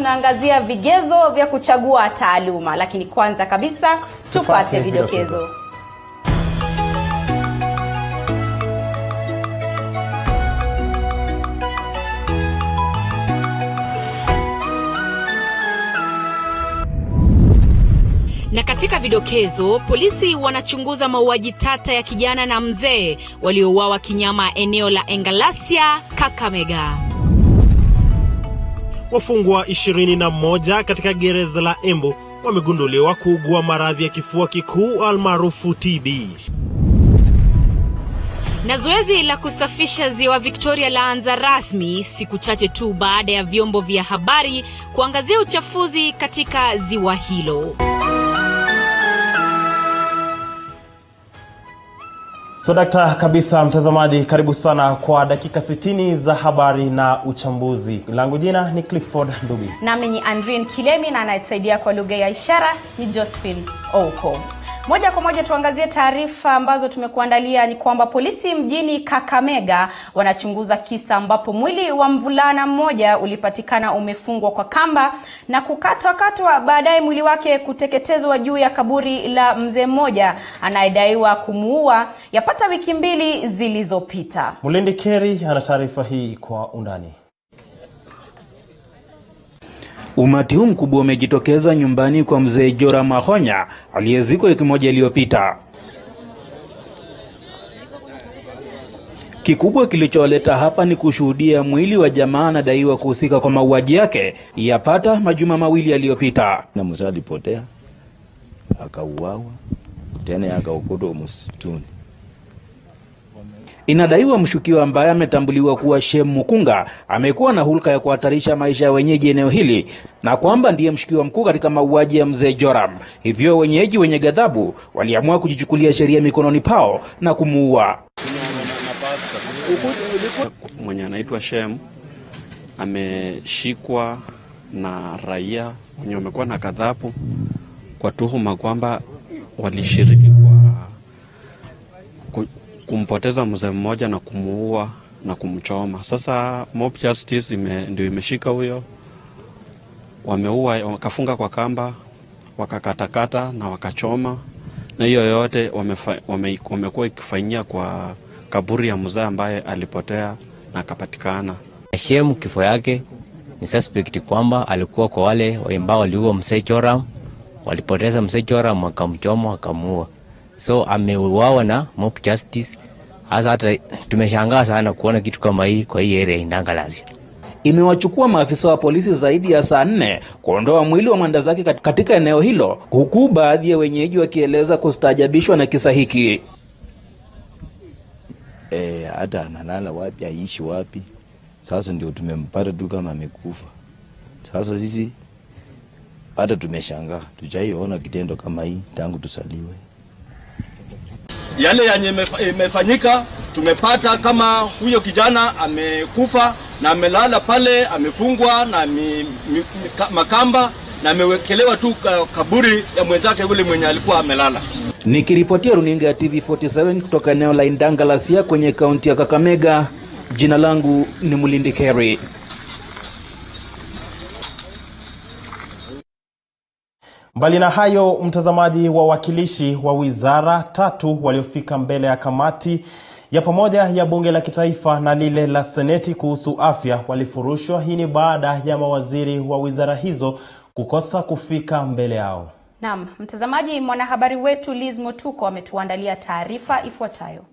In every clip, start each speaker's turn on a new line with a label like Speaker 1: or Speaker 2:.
Speaker 1: tunaangazia vigezo vya kuchagua taaluma, lakini kwanza kabisa tupate vidokezo.
Speaker 2: Na katika vidokezo, polisi wanachunguza mauaji tata ya kijana na mzee waliouawa kinyama eneo la Engalasia, Kakamega.
Speaker 3: Wafungwa 21 katika gereza la Embu wamegunduliwa kuugua maradhi ya kifua kikuu almaarufu TB.
Speaker 2: Na zoezi la kusafisha ziwa Victoria laanza rasmi siku chache tu baada ya vyombo vya habari kuangazia uchafuzi katika ziwa hilo.
Speaker 4: So dakta kabisa mtazamaji, karibu sana kwa dakika 60 za habari na uchambuzi. Langu jina ni Clifford Ndubi.
Speaker 1: Nami ni Andrine Kilemi na anayetusaidia kwa lugha ya ishara ni Josephine Oko. Moja kwa moja tuangazie taarifa ambazo tumekuandalia. Ni kwamba polisi mjini Kakamega wanachunguza kisa ambapo mwili wa mvulana mmoja ulipatikana umefungwa kwa kamba na kukatwa, baadaye mwili wake kuteketezwa juu ya kaburi la mzee mmoja anayedaiwa kumuua yapata wiki 2 zilizopita.
Speaker 4: Mulindi Keri ana taarifa hii kwa undani.
Speaker 5: Umati huu mkubwa umejitokeza nyumbani kwa mzee Jora Mahonya aliyezikwa wiki moja iliyopita. Kikubwa kilichowaleta hapa ni kushuhudia mwili wa jamaa anadaiwa kuhusika kwa mauaji yake yapata majuma 2 yaliyopita.
Speaker 6: Na mzee alipotea, akauawa, tena akaokotwa msituni.
Speaker 5: Inadaiwa mshukiwa ambaye ametambuliwa kuwa Shem Mukunga amekuwa na hulka ya kuhatarisha maisha ya wenyeji eneo hili na kwamba ndiye mshukiwa mkuu katika mauaji ya mzee Joram. Hivyo wenyeji wenye ghadhabu waliamua kujichukulia sheria mikononi pao na kumuua.
Speaker 7: Mwenye anaitwa Shem ameshikwa na raia wenye wamekuwa na ghadhabu kwa tuhuma kwamba walishiriki kumpoteza mzee mmoja na kumuua na kumchoma. Sasa mob justice ndio imeshika huyo, wameua, wakafunga kwa kamba, wakakatakata na wakachoma, na hiyo yote wamekuwa ikifanyia kwa kaburi ya mzee ambaye alipotea na akapatikana.
Speaker 8: Shem kifo yake ni suspect kwamba alikuwa kwa wale ambao waliua mzee Joram, walipoteza mzee Joram wakamchoma wakamuua. So ameuawa na mob justice. Hata tumeshangaa sana kuona kitu kama hii kwa hii area Indangalasia.
Speaker 5: Imewachukua maafisa wa polisi zaidi ya saa 4 kuondoa mwili wa mwenda zake katika eneo hilo, huku baadhi ya wenyeji wakieleza kustaajabishwa na kisa hiki.
Speaker 6: Hata analala wapi, aishi wapi? Sasa ndio tumempata tu kama amekufa. Sasa sisi hata tumeshangaa, tujaiona kitendo kama hii tangu tusaliwe.
Speaker 9: Yale imefanyika, tumepata kama huyo kijana amekufa na amelala pale, amefungwa na makamba na amewekelewa tu kaburi ya mwenzake yule mwenye alikuwa amelala.
Speaker 5: Nikiripotia runinga ya TV47 kutoka eneo la Indangalasia kwenye kaunti ya Kakamega, jina langu ni Mulindi Keri.
Speaker 4: Mbali na hayo, mtazamaji, wawakilishi wa wizara 3 waliofika mbele ya kamati ya pamoja ya bunge la kitaifa na lile la seneti kuhusu afya walifurushwa. Hii ni baada ya mawaziri wa wizara hizo kukosa kufika mbele yao.
Speaker 1: Naam, mtazamaji, mwanahabari wetu Liz Motuko ametuandalia taarifa ifuatayo.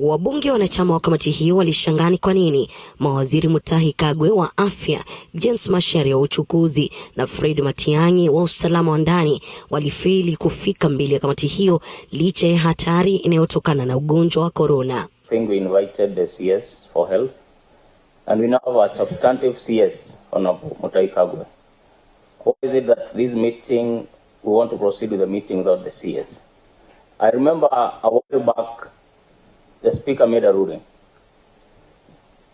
Speaker 10: Wabunge wanachama wa kamati hiyo walishangani kwa nini mawaziri Mutahi Kagwe wa afya, James Macharia wa uchukuzi na Fred Matiang'i wa usalama wa ndani walifeli kufika mbele ya kamati hiyo licha ya hatari inayotokana na ugonjwa wa corona.
Speaker 11: I think we invited the CS for health and we now have a substantive CS on Mutahi Kagwe. Why is it that this meeting, we want to proceed with the meeting without the CS? I remember a while back the speaker made a ruling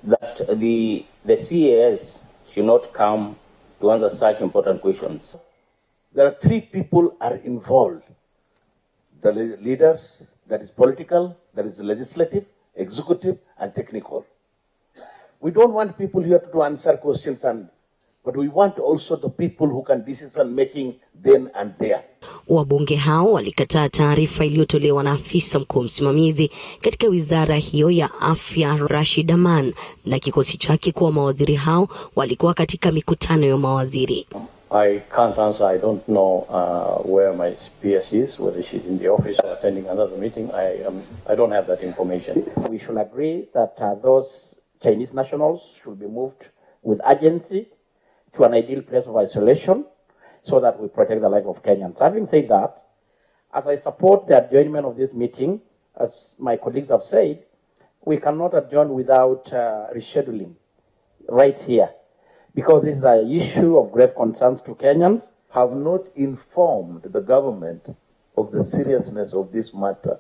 Speaker 11: that the CAS should not come to answer such important questions.
Speaker 12: There are 3 people are involved. The leaders, that is political, that is legislative, executive and technical. We don't want people here to answer questions and but we want also the people who can decision making then and there.
Speaker 10: Wabunge hao walikataa taarifa iliyotolewa na afisa mkuu msimamizi katika wizara hiyo ya afya Rashid Aman na kikosi chake kuwa mawaziri hao walikuwa katika mikutano ya mawaziri.
Speaker 11: I can't answer. I don't know where my PS is, whether she's in the office or attending another meeting. I don't have that information.
Speaker 13: We should agree that those Chinese nationals should be moved with urgency to an ideal place of isolation so that we protect the life of Kenyans. Having said that, as I support the adjournment of this meeting, as my colleagues have said, we cannot adjourn without rescheduling right here, because this is an issue of grave concerns to Kenyans.
Speaker 12: Have not informed the government of the seriousness of this matter.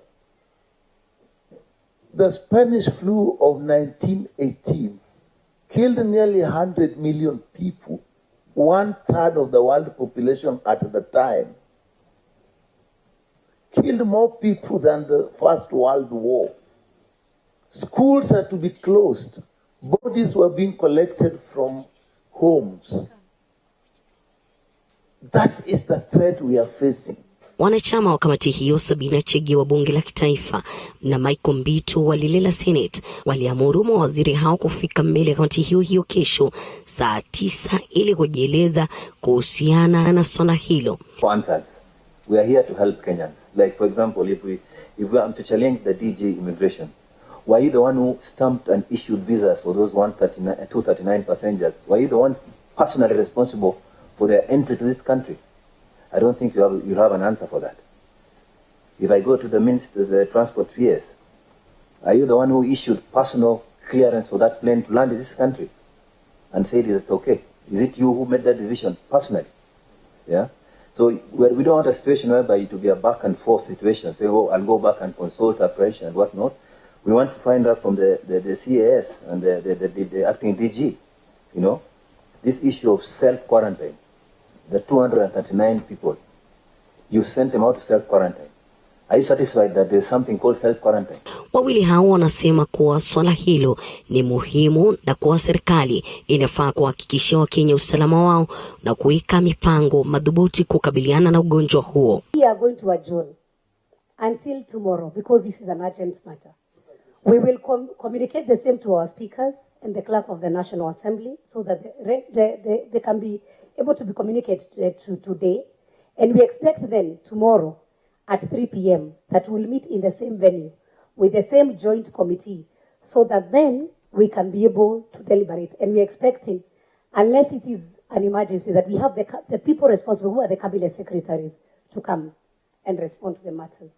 Speaker 12: The Spanish flu of 1918 killed nearly 100 million people, 1/3 of the world population at the time. Killed more people than the First World War. Schools had to be closed. Bodies were being collected from homes. That is the threat we are facing.
Speaker 10: Wanachama wa kamati hiyo Sabina Chege wa bunge la kitaifa na Michael Mbito wa lile la Senate waliamuru mawaziri hao kufika mbele ya kamati hiyo kesho saa 9 ili kujieleza kuhusiana na swala hilo.
Speaker 6: We are here to help Kenyans. Like for example, if we are to challenge the DG immigration, were you the one who stamped and issued visas for those 239 passengers? Were you the ones personally responsible for their entry to this country? I don't think you have an answer for that. If I go to the Minister of the Transport Fears, are you the one who issued personal clearance for that plane to land in this country and said it's okay? Is it you who made that decision personally? Yeah. So we don't want a situation whereby it will be a back and forth situation. Say, oh, I'll go back and consult afresh and whatnot. We want to find out from the CAS and the acting DG, you know, this issue of self-quarantine. The 239 people, you sent them out to self-quarantine. Are you satisfied that there's something called self-quarantine?
Speaker 10: Wawili hao wanasema kuwa swala hilo ni muhimu na kuwa serikali inafaa kuhakikishia Wakenya usalama wao na kuweka mipango madhubuti kukabiliana na ugonjwa huo.
Speaker 14: We are going to adjourn until tomorrow because this is an urgent matter. We will communicate the same to our speakers and the clerk of the National Assembly so that they can be able to be communicated to today, and we expect then tomorrow at 3 p.m. that we'll meet in the same venue with the same joint committee so that then we can be able to deliberate. And we're expecting, unless it is an emergency, that we have the people responsible, who are the cabinet secretaries, to come and respond to the matters.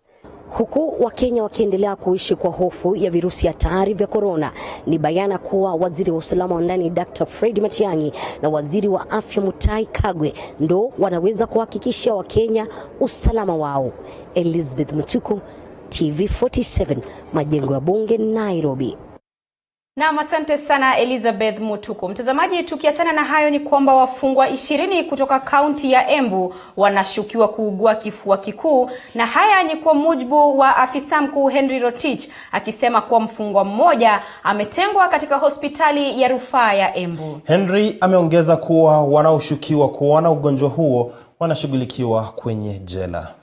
Speaker 10: Huku Wakenya wakiendelea kuishi kwa hofu ya virusi hatari vya corona, ni bayana kuwa waziri wa usalama wa ndani Dr. Fred Matiang'i na waziri wa afya Mutahi Kagwe ndo wanaweza kuhakikisha Wakenya usalama wao. Elizabeth Mutuku, TV47, majengo ya bunge, Nairobi.
Speaker 1: Na asante sana Elizabeth Mutuku. Mtazamaji, tukiachana na hayo ni kwamba wafungwa 20 kutoka kaunti ya Embu wanashukiwa kuugua kifua kikuu, na haya ni kwa mujibu wa afisa mkuu Henry Rotich akisema kuwa mfungwa mmoja ametengwa katika hospitali ya rufaa ya Embu.
Speaker 4: Henry ameongeza kuwa wanaoshukiwa kuwa na ugonjwa huo wanashughulikiwa kwenye jela.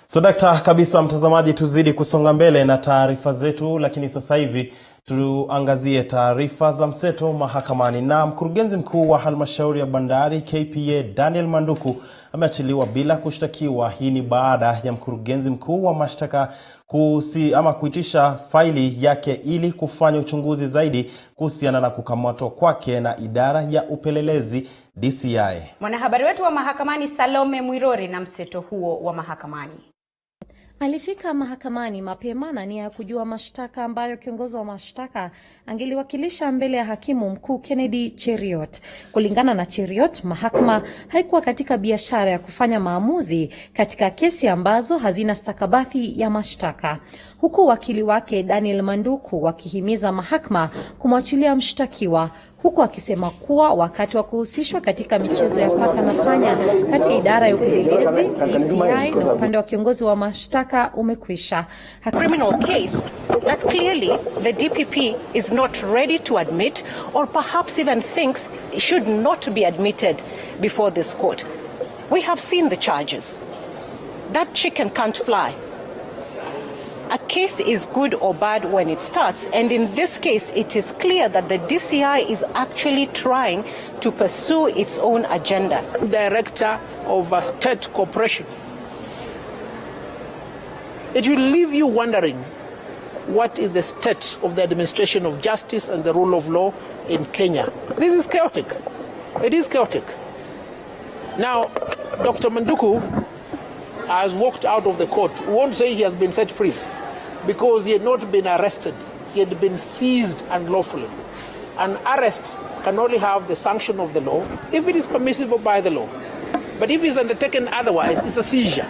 Speaker 4: So dakta kabisa mtazamaji, tuzidi kusonga mbele na taarifa zetu, lakini sasa hivi tuangazie taarifa za mseto mahakamani. Na mkurugenzi mkuu wa halmashauri ya bandari KPA Daniel Manduku ameachiliwa bila kushtakiwa. Hii ni baada ya mkurugenzi mkuu wa mashtaka kuitisha faili yake ili kufanya uchunguzi zaidi kuhusiana na kukamatwa kwake na idara ya upelelezi DCI.
Speaker 1: Mwanahabari wetu wa mahakamani Salome Mwirori na mseto huo wa mahakamani.
Speaker 15: Alifika mahakamani mapema na nia ya kujua mashtaka ambayo kiongozi wa mashtaka angeliwakilisha mbele ya hakimu mkuu Kennedy Cheriot. Kulingana na Cheriot, mahakama haikuwa katika biashara ya kufanya maamuzi katika kesi ambazo hazina stakabadhi ya mashtaka, huku wakili wake Daniel Manduku wakihimiza mahakama kumwachilia mshtakiwa. huku akisema kuwa wakati wa kuhusishwa katika michezo ya paka na panya kati ya idara ya upelelezi DCI na upande wa kiongozi wa mashtaka umekwisha.
Speaker 16: A criminal case that clearly the DPP is not ready to admit, or perhaps even thinks should not be admitted before this court. We have seen the charges. That chicken can't fly. A case is good or bad when it starts, and in this case it is clear that the DCI is actually trying to pursue its own agenda.
Speaker 17: Director of a state corporation. It will leave you wondering what is the state of the administration of justice and the rule of law in Kenya. This is chaotic. It is chaotic. Now, Dr. Manduku has walked out of the court. We won't say he has been set free because he had not been arrested. He had been seized unlawfully. An arrest can only have the sanction of the law if it is permissible by the law. But if it's undertaken otherwise, it's a seizure.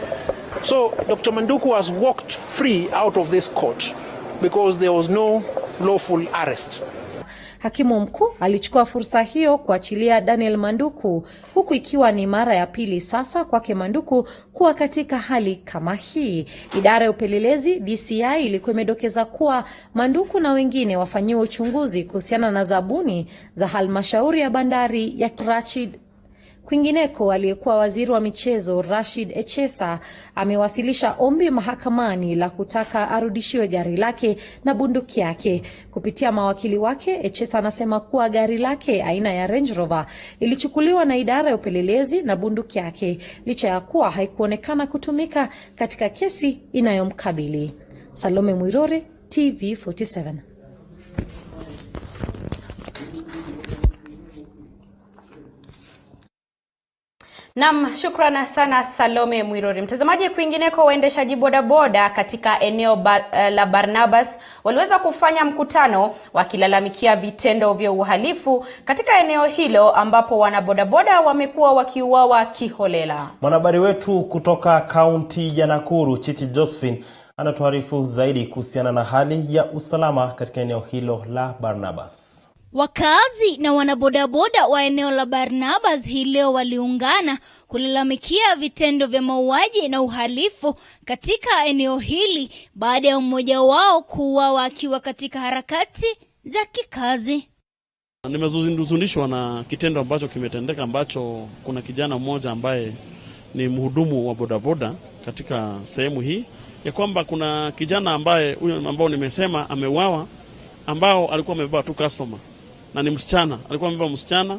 Speaker 17: So Dr. Manduku has walked free out of this court because there was no lawful arrest.
Speaker 15: Hakimu mkuu alichukua fursa hiyo kuachilia Daniel Manduku, huku ikiwa ni mara ya pili sasa kwake Manduku kuwa katika hali kama hii. Idara ya upelelezi DCI ilikuwa imedokeza kuwa Manduku na wengine wafanyiwe uchunguzi kuhusiana na zabuni za halmashauri ya bandari ya Rashid. Kwingineko, aliyekuwa waziri wa michezo Rashid Echesa amewasilisha ombi mahakamani la kutaka arudishiwe gari lake na bunduki yake. Kupitia mawakili wake, Echesa anasema kuwa gari lake aina ya Range Rover ilichukuliwa na idara ya upelelezi na bunduki yake, licha ya kuwa haikuonekana kutumika katika kesi inayomkabili. Salome Mwirore, TV47.
Speaker 1: Naam, shukrani sana Salome Mwirori. Mtazamaji, kwingineko, waendeshaji bodaboda katika eneo la Barnabas waliweza kufanya mkutano wakilalamikia vitendo vya uhalifu katika eneo hilo ambapo wanabodaboda wamekuwa wakiuawa kiholela.
Speaker 4: Mwanahabari wetu kutoka kaunti ya Nakuru, Chichi Josephine, anatuarifu zaidi kuhusiana na hali ya usalama katika eneo hilo la Barnabas.
Speaker 18: Wakazi na wanabodaboda wa eneo la Barnabas hii leo waliungana kulalamikia vitendo vya mauaji na uhalifu katika eneo hili baada ya mmoja wao kuuawa akiwa katika harakati za kikazi.
Speaker 7: Nimezunishwa na kitendo ambacho kimetendeka, ambacho kuna kijana mmoja ambaye ni mhudumu wa bodaboda katika sehemu hii, ya kwamba kuna kijana ambaye huyo ambao nimesema ameuawa, ambao alikuwa amebeba tu customer na ni msichana, alikuwa amebeba msichana,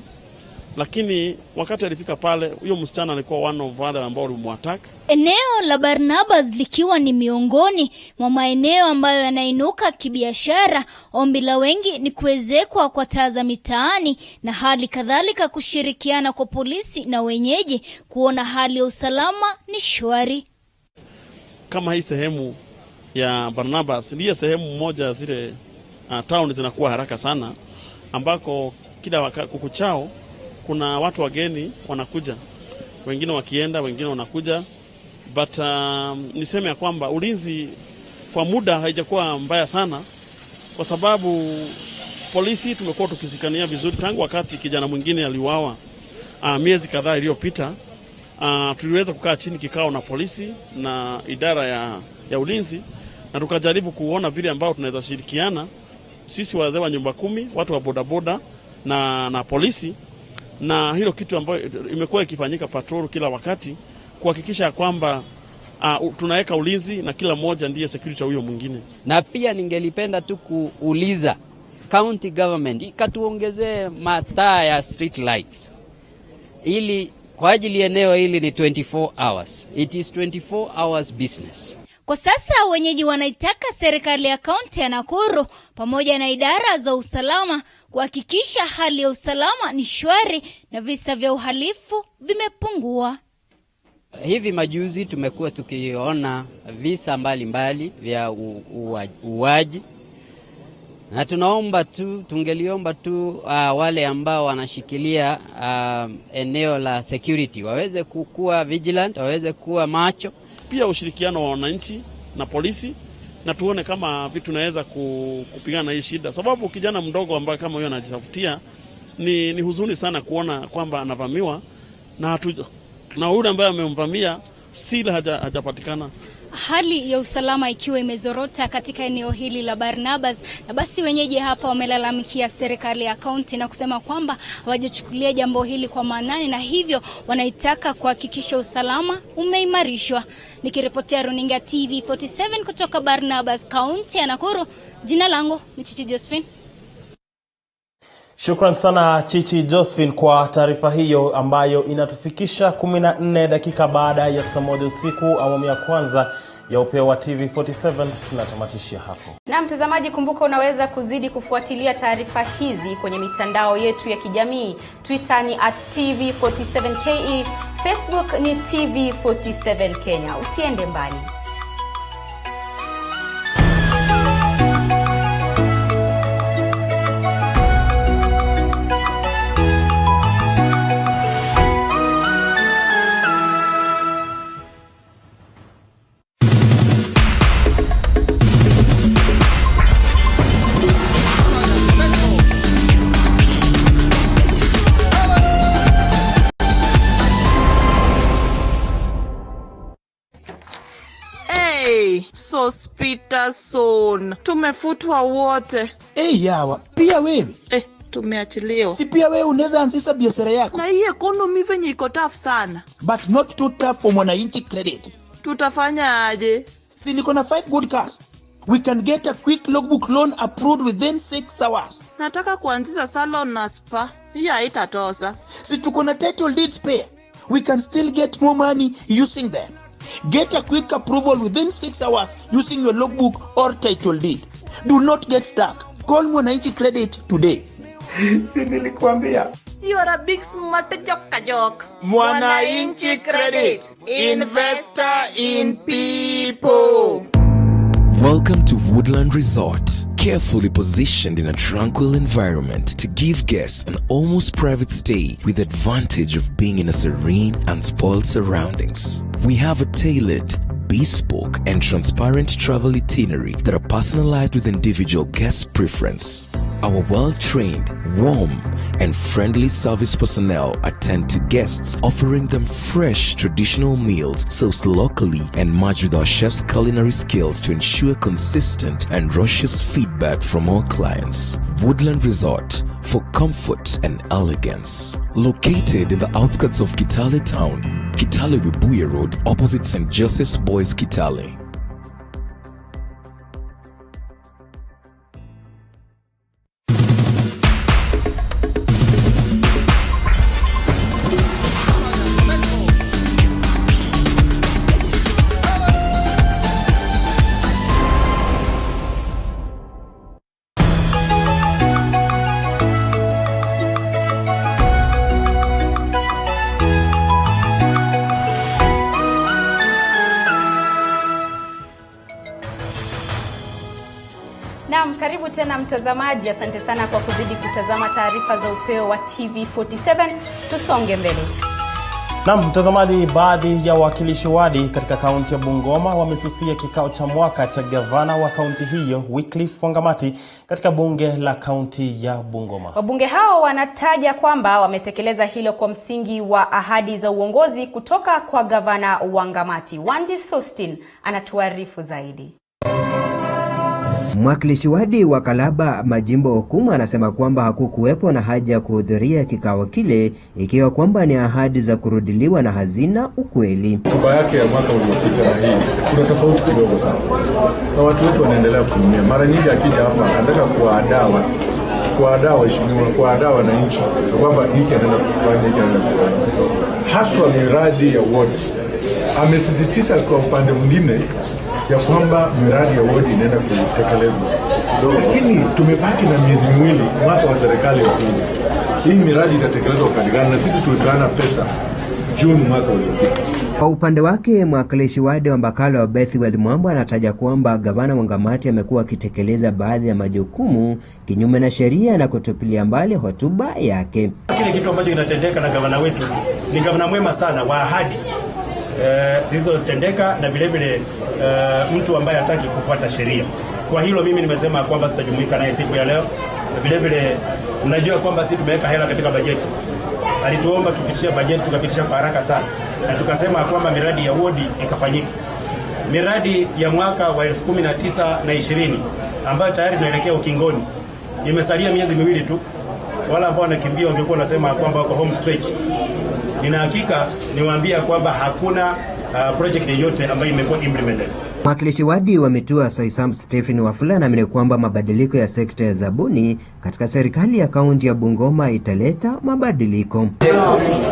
Speaker 7: lakini wakati alifika pale huyo msichana alikuwa one of wale ambao walimwattack.
Speaker 18: Eneo la Barnabas likiwa ni miongoni mwa maeneo ambayo yanainuka kibiashara, ombi la wengi ni kuwezekwa kwa taa za mitaani na hali kadhalika kushirikiana kwa polisi na wenyeji kuona hali ya usalama ni shwari.
Speaker 7: Kama hii sehemu ya Barnabas ndiye sehemu moja zile town zinakuwa haraka sana, ambako kila kukuchao kuna watu wageni wanakuja, wengine wakienda, wengine wanakuja. But niseme ya kwamba ulinzi kwa muda haijakuwa mbaya sana, kwa sababu polisi tumekuwa tukisikania vizuri tangu wakati kijana mwingine aliuawa miezi kadhaa iliyopita. Tuliweza kukaa chini kikao na polisi na idara ya ulinzi, na tukajaribu kuona vile ambao tunaweza shirikiana sisi wazee wa nyumba 10, watu wa bodaboda na polisi, na hilo kitu ambayo imekuwa ikifanyika patrol kila wakati kuhakikisha kwamba tunaweka ulinzi na kila mmoja ndiye security huyo mwingine.
Speaker 19: Na pia ningelipenda tu kuuliza county government ikatuongezee mataa ya street lights, ili kwa ajili eneo hili ni 24 hours. It is 24 hours business.
Speaker 18: Kwa sasa wenyeji wanaitaka serikali ya kaunti ya Nakuru pamoja na idara za usalama kuhakikisha hali ya usalama ni shwari na visa vya uhalifu vimepungua.
Speaker 19: Hivi majuzi tumekuwa tukiona visa mbalimbali vya uwaji, na tungeliomba tu wale ambao wanashikilia eneo la security waweze kuwa vigilant, waweze kuwa macho.
Speaker 7: Pia ushirikiano wa wananchi na polisi, na tuone kama vitu tunaweza kupigana hii shida, sababu kijana mdogo ambaye kama huyo anajitafutia
Speaker 20: ni huzuni sana kuona kwamba anavamiwa na yule ambaye amemvamia still hajapatikana.
Speaker 18: Hali ya usalama ikiwa imezorota katika eneo hili la Barnabas, na basi wenyeji hapa wamelalamikia serikali ya kaunti na kusema kwamba hawajachukulia jambo hili kwa maanani, na hivyo wanaitaka kuhakikisha usalama umeimarishwa. Nikiripotia runinga TV47 kutoka Barnabas, kaunti ya Nakuru, jina langu ni Chichi Josephine.
Speaker 4: Shukran sana Chichi Josephine kwa taarifa hiyo ambayo inatufikisha 14 dakika baada ya saa 1 usiku. Awamu ya kwanza ya Upeo Wa TV47 tunatamatishia hapo.
Speaker 1: Na mtazamaji, kumbuka unaweza kuzidi kufuatilia taarifa hizi kwenye mitandao yetu ya kijamii. Twitter ni @TV47KE, Facebook ni TV47 Kenya. Usiende mbali.
Speaker 21: Peterson, tumefutwa wote.
Speaker 22: Yawa, pia wewe?
Speaker 21: Tumeachiliwa.
Speaker 22: Si pia wewe unaweza anzisha biashara yako?
Speaker 21: Na hii economy venye iko tough sana.
Speaker 22: But not too tough for Mwananchi Credit.
Speaker 21: Tutafanya aje?
Speaker 22: Si niko na 5 good cars. We can get a quick logbook loan approved within 6 hours.
Speaker 21: Nataka kuanzisha salon na spa. Hii haitatosa.
Speaker 22: Si tuko na title deeds pia. We can still get more money using them. Get a quick approval within 6 hours using your logbook or title deed. Do not get stuck. Call Mwananchi Credit today. Si nilikwambia.
Speaker 21: You are a big smart joke.
Speaker 22: Mwananchi Credit. Investor in people.
Speaker 23: Welcome to Woodland Resort, carefully positioned in a tranquil environment to give guests an almost private stay with the advantage of being in a serene and spoiled surroundings. We have a tailored, bespoke and transparent travel itinerary that are personalized with individual guest preference. Our well-trained, warm and friendly service personnel attend to guests, offering them fresh traditional meals sourced locally and matched with our chef's culinary skills to ensure consistent and luscious feedback from our clients. Woodland Resort, for comfort and elegance. Located in the outskirts of Kitale town, Kitale Webuye Road, opposite St. Joseph's Boys Kitale.
Speaker 1: Naam, karibu tena mtazamaji. Asante sana kwa kuzidi kutazama taarifa za Upeo wa TV47. Tusonge mbele.
Speaker 4: Naam, mtazamaji, baadhi ya wawakilishi wadi katika kaunti ya Bungoma wamesusia kikao cha mwaka cha gavana wa kaunti hiyo Wycliffe Wangamati katika bunge la kaunti ya Bungoma.
Speaker 1: Wabunge hao wanataja kwamba wametekeleza hilo kwa msingi wa ahadi za uongozi kutoka kwa gavana Wangamati. Wanji Sustin anatuarifu zaidi.
Speaker 24: Mwakilishi wadi wa Kalaba Majimbo Okuma anasema kwamba hakukuwepo na haja ya kuhudhuria kikao kile ikiwa kwamba ni ahadi za kurudiliwa na hazina ukweli.
Speaker 25: Hotuba yake ya mwaka uliopita na hii kuna tofauti kidogo sana. Na watu wetu wanaendelea kutumia. Mara nyingi akija hapa anataka kuwadaa waheshimiwa, kuwadaa wananchi kwamba hiki anaenda kufanya, hiki anaenda kufanya. Haswa miradi ya ward. Amesisitiza kwa upande mwingine ya kwamba miradi ya wodi inaenda kutekelezwa. Lakini tumebaki na miezi miwili mwaka wa serikali ya Kenya. Hii miradi itatekelezwa wakati gani? Na sisi tulipeana pesa Juni mwaka uliopita.
Speaker 24: Kwa upande wake mwakilishi wadi wa Mbakalo wa Bethwel Mwambo anataja kwamba gavana Wangamati amekuwa akitekeleza baadhi ya majukumu kinyume na sheria na kutupilia mbali hotuba yake.
Speaker 26: Kile kitu ambacho kinatendeka na gavana wetu ni gavana mwema sana wa ahadi zilizotendeka na vile vile mtu ambaye hataki kufuata sheria. Kwa hilo mimi nimesema kwamba sitajumuika naye siku ya leo Vile vile mnajua kwamba sisi tumeweka hela katika bajeti. Alituomba tupitishe bajeti, tukapitisha kwa haraka sana. Na tukasema kwamba miradi ya wodi ikafanyika. Miradi ya mwaka wa 2019 na 20 ambayo tayari tunaelekea ukingoni. Imesalia miezi miwili tu. Wala ambao wanakimbia wangekuwa wanasema kwamba wako home stretch. Nina hakika niwaambia kwamba hakuna project yoyote ambayo imekuwa implemented.
Speaker 24: Mwakilishi wadi wa Mitua Saisam Stephen Wafula anaamini kwamba mabadiliko ya sekta ya zabuni katika serikali ya kaunti ya Bungoma italeta mabadiliko.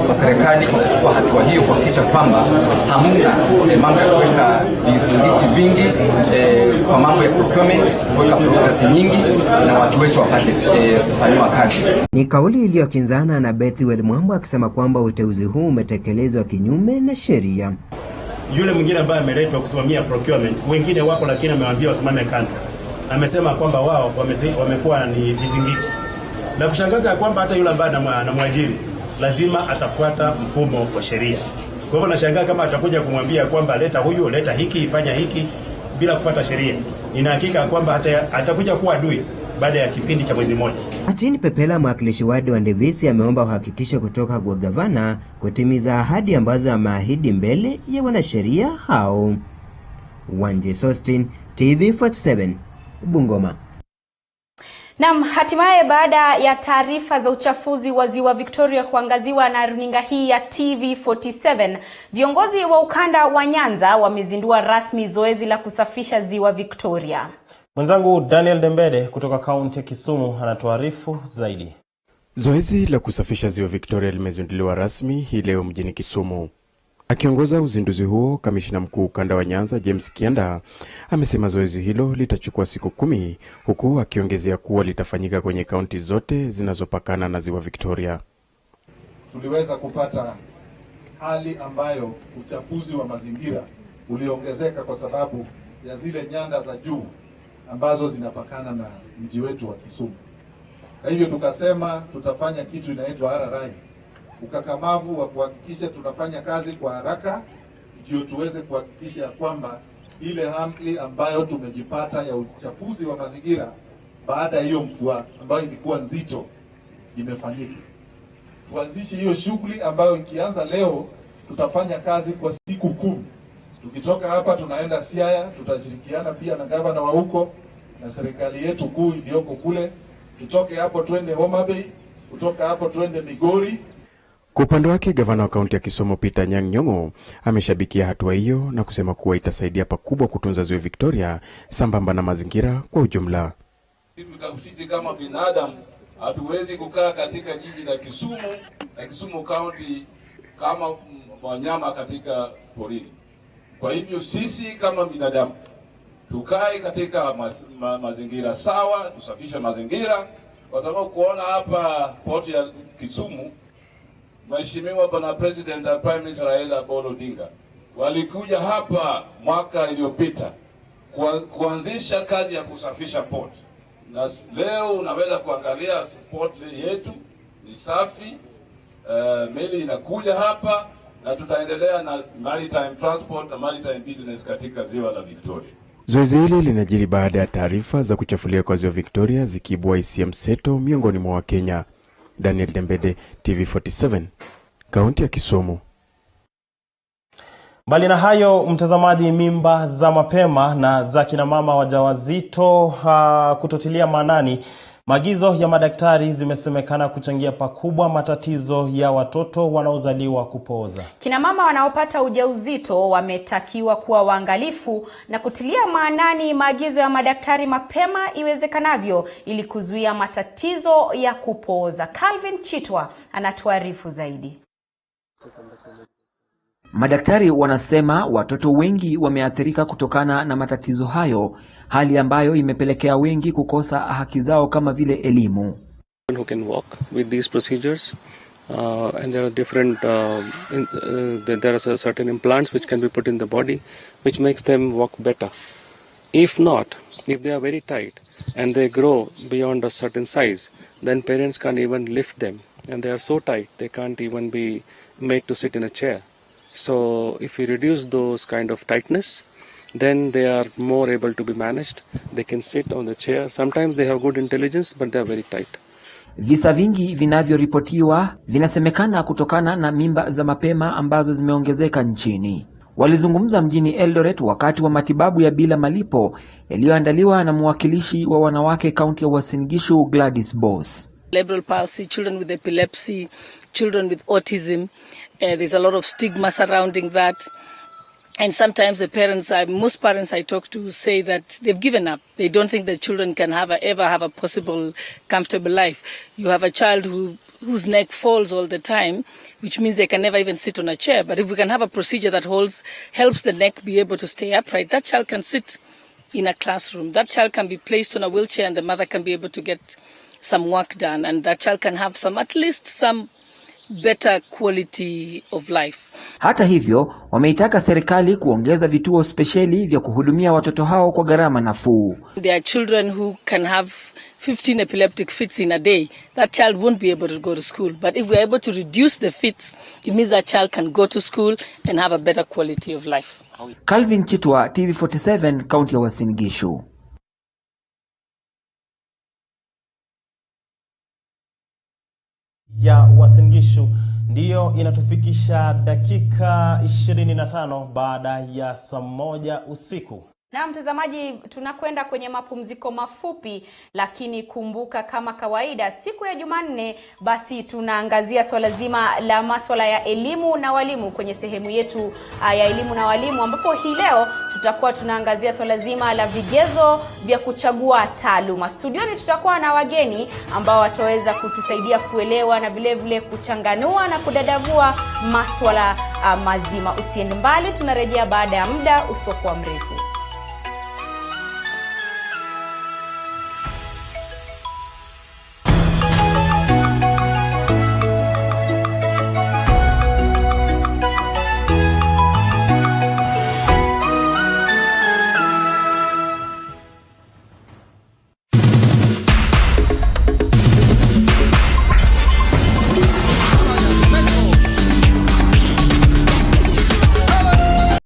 Speaker 2: Kwa serikali kuchukua hatua hiyo kuhakikisha kwamba hamna mambo ya kuweka vizingiti vingi kwa mambo ya procurement, kuweka progress nyingi na watu wetu wapate kufanywa kazi.
Speaker 24: Ni kauli iliyokinzana na Bethuel Mwamba akisema kwamba uteuzi huu umetekelezwa kinyume na sheria.
Speaker 26: Yule mwingine ambaye ameletwa kusimamia procurement, wengine wapo lakini amewaambia wasimame kando. Amesema kwamba wao wamekuwa ni vizingiti. Na kushangaza ya kwamba hata yule ambaye anamwajiri lazima atafuata mfumo wa sheria. Kwa hivyo nashangaa kama atakuja kumwambia kwamba leta huyu, leta hiki, fanya hiki bila kufuata sheria. Nina hakika kwamba atakuja kuwa adui baada ya kipindi cha mwezi mmoja.
Speaker 24: Achini Pepela, mwakilishi wadi wa Ndevisi, ameomba uhakikisho kutoka kwa gavana kutimiza ahadi ambazo ameahidi mbele ya wanasheria hao. Wanje Sostin, TV47, Bungoma.
Speaker 1: Naam, hatimaye baada ya taarifa za uchafuzi wa Ziwa Victoria kuangaziwa na runinga hii ya TV47, viongozi wa ukanda wa Nyanza wamezindua rasmi zoezi la kusafisha Ziwa Victoria.
Speaker 4: Mwenzangu Daniel Dembede kutoka kaunti ya Kisumu anatuarifu zaidi.
Speaker 3: Zoezi la kusafisha Ziwa Victoria limezinduliwa rasmi hii leo mjini Kisumu. Akiongoza uzinduzi huo, kamishna mkuu ukanda wa Nyanza James Kianda amesema zoezi hilo litachukua siku 10, huku akiongezea kuwa litafanyika kwenye kaunti zote zinazopakana na Ziwa Victoria.
Speaker 5: Tuliweza kupata hali ambayo uchafuzi wa mazingira uliongezeka kwa sababu ya zile nyanda za juu ambazo zinapakana na mji wetu wa Kisumu. Kwa hivyo tukasema tutafanya kitu inaitwa RRI, ukakamavu wa kuhakikisha tunafanya kazi kwa haraka ndio tuweze kuhakikisha kwamba ile hali ambayo tumejipata ya uchafuzi wa mazingira baada ya hiyo mvua ambayo ilikuwa nzito imefanyika. Tuanzishe hiyo shughuli ambayo ikianza leo tutafanya kazi kwa siku 10. Tukitoka hapa tunaenda Siaya, tutashirikiana pia na gavana wa huko na serikali yetu kuu iliyoko kule. Tutoke hapo twende Homa Bay, kutoka hapo twende Migori.
Speaker 3: Kwa upande wake, gavana wa kaunti ya Kisumu Peter Anyang' Nyong'o ameshabikia hatua hiyo na kusema kuwa itasaidia pakubwa kutunza Ziwa Victoria sambamba na mazingira kwa ujumla.
Speaker 8: Sisi kama binadamu hatuwezi kukaa katika jiji la Kisumu na Kisumu County kama wanyama katika porini. Kwa hivyo sisi kama binadamu tukae katika mazingira sawa, tusafishe mazingira, kwa sababu kuona hapa port ya Kisumu, Mheshimiwa Bwana President na Prime Minister Raila Amolo Odinga walikuja hapa mwaka iliyopita kuanzisha kazi ya kusafisha port. Na leo unaweza kuangalia port yetu ni safi, meli inakuja hapa na tutaendelea na maritime transport na maritime business katika ziwa la Victoria.
Speaker 3: Zoezi hili linajiri baada ya taarifa za kuchafulia kwa Ziwa Victoria zikiibua hisia mseto miongoni mwa Wakenya. Daniel Dembede, TV47, kaunti ya Kisumu.
Speaker 4: Mbali na hayo, mtazamaji, mimba za mapema na za kina mama wajawazito kutotilia maanani maagizo ya madaktari zimesemekana kuchangia pakubwa matatizo ya watoto wanaozaliwa kupooza.
Speaker 1: Kina mama wanaopata ujauzito wametakiwa kuwa waangalifu na kutilia maanani maagizo ya madaktari mapema iwezekanavyo ili kuzuia matatizo ya kupooza. Calvin Chitwa anatuarifu zaidi.
Speaker 9: Madaktari wanasema watoto wengi wameathirika kutokana na matatizo hayo, hali ambayo imepelekea wengi kukosa haki zao kama vile elimu.
Speaker 7: Who can walk with these procedures and there are different there are certain implants which can be put in the body which makes them walk better. If not, if they are very tight and they grow beyond a certain size, then parents can't even lift them, and they are so tight they can't even be made to sit in a chair. So if we reduce those kind of tightness then they are more able to be managed. They can sit on the chair. Sometimes they have good intelligence, but they are very tight.
Speaker 9: Visa vingi vinavyoripotiwa vinasemekana kutokana na mimba za mapema ambazo zimeongezeka nchini. Walizungumza mjini Eldoret wakati wa matibabu ya bila malipo yaliyoandaliwa na mwakilishi wa wanawake kaunti ya Uasin Gishu Gladys Boss.
Speaker 6: Cerebral palsy, children with epilepsy, children with autism, there's a lot of stigma surrounding that. And sometimes the parents, most parents I talk to say that they've given up. They don't think that children can ever have a possible comfortable life. You have a child whose neck falls all the time, which means they can never even sit on a chair. But if we can have a procedure that helps the neck be able to stay upright, that child can sit in a classroom. That child can be placed on a wheelchair and the mother can be able to get some work done. And that child can have at least some better quality of life.
Speaker 9: Hata hivyo, wameitaka serikali kuongeza vituo spesheli vya kuhudumia watoto hao kwa gharama nafuu.
Speaker 6: There are children who can have 15 epileptic fits in a day. That child won't be able to go to school. But if we are able to reduce the fits, it means that child can go to school and have a better quality of life.
Speaker 9: Calvin Chitwa, TV47, Kaunti ya Uasin Gishu.
Speaker 4: Ya Uasin Gishu ndiyo inatufikisha dakika 25 baada ya saa 1 usiku.
Speaker 1: Na mtazamaji, tunakwenda kwenye mapumziko mafupi, lakini kumbuka kama kawaida siku ya Jumanne basi tunaangazia swala zima la masuala ya elimu na walimu kwenye sehemu yetu ya elimu na walimu, ambapo hii leo tutakuwa tunaangazia swala zima la vigezo vya kuchagua taaluma. Studioni tutakuwa na wageni ambao wataweza kutusaidia kuelewa na vile vile kuchanganua na kudadavua masuala mazima. Usiende mbali, tunarejea baada ya muda usiokuwa mrefu.